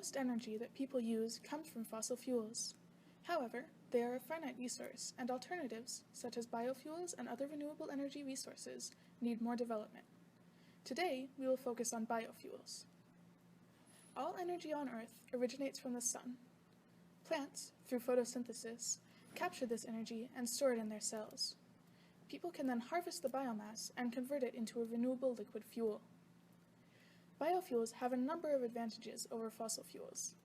Most energy that people use comes from fossil fuels. However, they are a finite resource, and alternatives, such as biofuels and other renewable energy resources, need more development. Today, we will focus on biofuels. All energy on Earth originates from the sun. Plants, through photosynthesis, capture this energy and store it in their cells. People can then harvest the biomass and convert it into a renewable liquid fuel. Biofuels have a number of advantages over fossil fuels.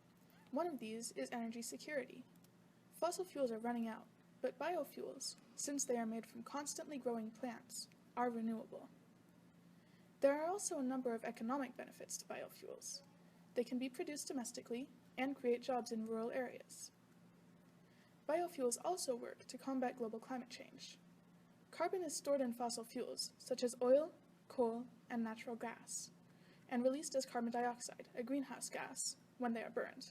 One of these is energy security. Fossil fuels are running out, but biofuels, since they are made from constantly growing plants, are renewable. There are also a number of economic benefits to biofuels. They can be produced domestically and create jobs in rural areas. Biofuels also work to combat global climate change. Carbon is stored in fossil fuels, such as oil, coal, and natural gas, and released as carbon dioxide, a greenhouse gas, when they are burned.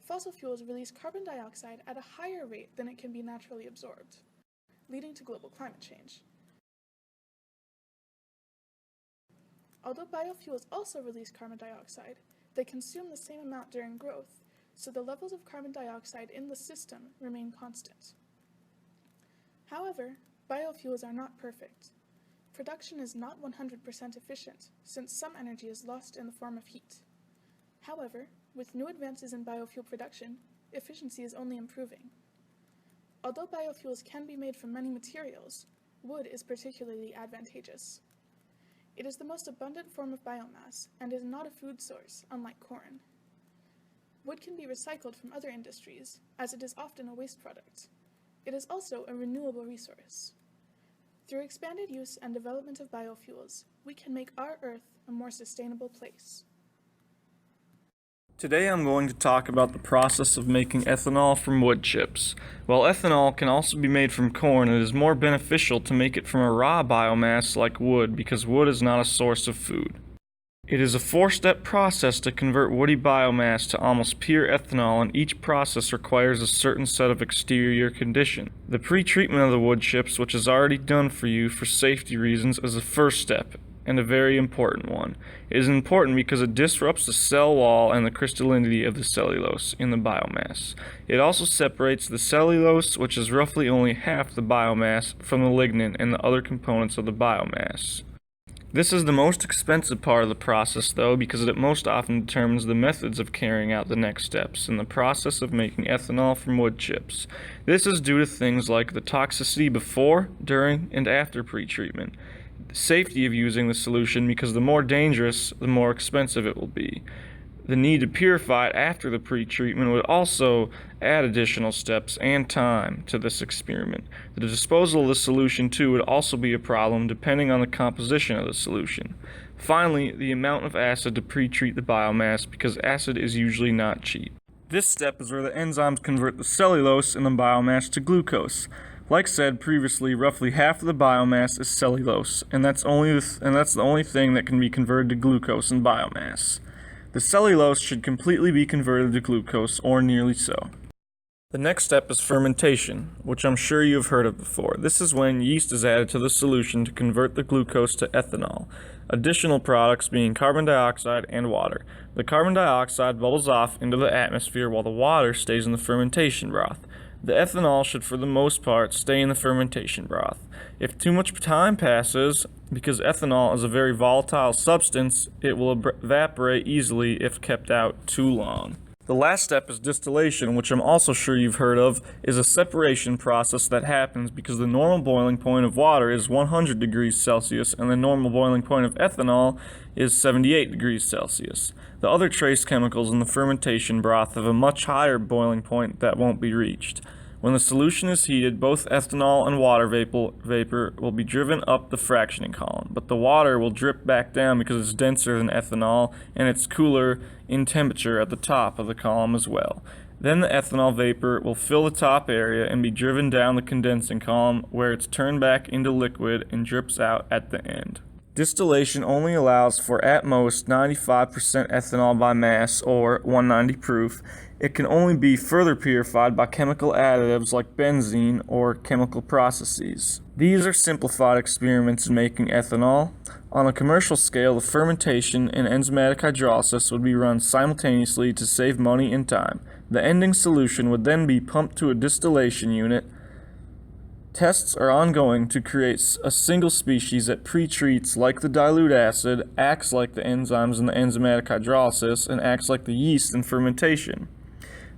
Fossil fuels release carbon dioxide at a higher rate than it can be naturally absorbed, leading to global climate change. Although biofuels also release carbon dioxide, they consume the same amount during growth, so the levels of carbon dioxide in the system remain constant. However, biofuels are not perfect. Production is not 100% efficient, since some energy is lost in the form of heat. However, with new advances in biofuel production, efficiency is only improving. Although biofuels can be made from many materials, wood is particularly advantageous. It is the most abundant form of biomass and is not a food source, unlike corn. Wood can be recycled from other industries, as it is often a waste product. It is also a renewable resource. Through expanded use and development of biofuels, we can make our Earth a more sustainable place. Today I'm going to talk about the process of making ethanol from wood chips. While ethanol can also be made from corn, it is more beneficial to make it from a raw biomass like wood because wood is not a source of food. It is a 4-step process to convert woody biomass to almost pure ethanol, and each process requires a certain set of exterior conditions. The pre-treatment of the wood chips, which is already done for you for safety reasons, is the first step, and a very important one. It is important because it disrupts the cell wall and the crystallinity of the cellulose in the biomass. It also separates the cellulose, which is roughly only half the biomass, from the lignin and the other components of the biomass. This is the most expensive part of the process, though, because it most often determines the methods of carrying out the next steps in the process of making ethanol from wood chips. This is due to things like the toxicity before, during, and after pre-treatment. The safety of using the solution, because the more dangerous, the more expensive it will be. The need to purify it after the pre-treatment would also add additional steps and time to this experiment. The disposal of the solution, too, would also be a problem depending on the composition of the solution. Finally, the amount of acid to pre-treat the biomass, because acid is usually not cheap. This step is where the enzymes convert the cellulose in the biomass to glucose. Like said previously, roughly half of the biomass is cellulose, and that's the only thing that can be converted to glucose in biomass. The cellulose should completely be converted to glucose, or nearly so. The next step is fermentation, which I'm sure you have heard of before. This is when yeast is added to the solution to convert the glucose to ethanol, additional products being carbon dioxide and water. The carbon dioxide bubbles off into the atmosphere while the water stays in the fermentation broth. The ethanol should, for the most part, stay in the fermentation broth. If too much time passes, because ethanol is a very volatile substance, it will evaporate easily if kept out too long. The last step is distillation, which I'm also sure you've heard of, is a separation process that happens because the normal boiling point of water is 100 degrees Celsius and the normal boiling point of ethanol is 78 degrees Celsius. The other trace chemicals in the fermentation broth have a much higher boiling point that won't be reached. When the solution is heated, both ethanol and water vapor will be driven up the fractioning column, but the water will drip back down because it's denser than ethanol and it's cooler in temperature at the top of the column as well. Then the ethanol vapor will fill the top area and be driven down the condensing column, where it's turned back into liquid and drips out at the end. Distillation only allows for at most 95% ethanol by mass, or 190 proof. It can only be further purified by chemical additives like benzene or chemical processes. These are simplified experiments in making ethanol. On a commercial scale, the fermentation and enzymatic hydrolysis would be run simultaneously to save money and time. The ending solution would then be pumped to a distillation unit. Tests are ongoing to create a single species that pre-treats like the dilute acid, acts like the enzymes in the enzymatic hydrolysis, and acts like the yeast in fermentation.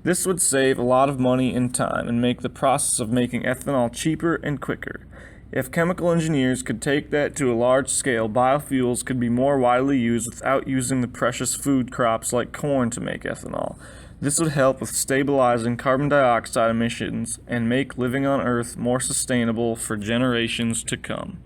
This would save a lot of money and time and make the process of making ethanol cheaper and quicker. If chemical engineers could take that to a large scale, biofuels could be more widely used without using the precious food crops like corn to make ethanol. This would help with stabilizing carbon dioxide emissions and make living on Earth more sustainable for generations to come.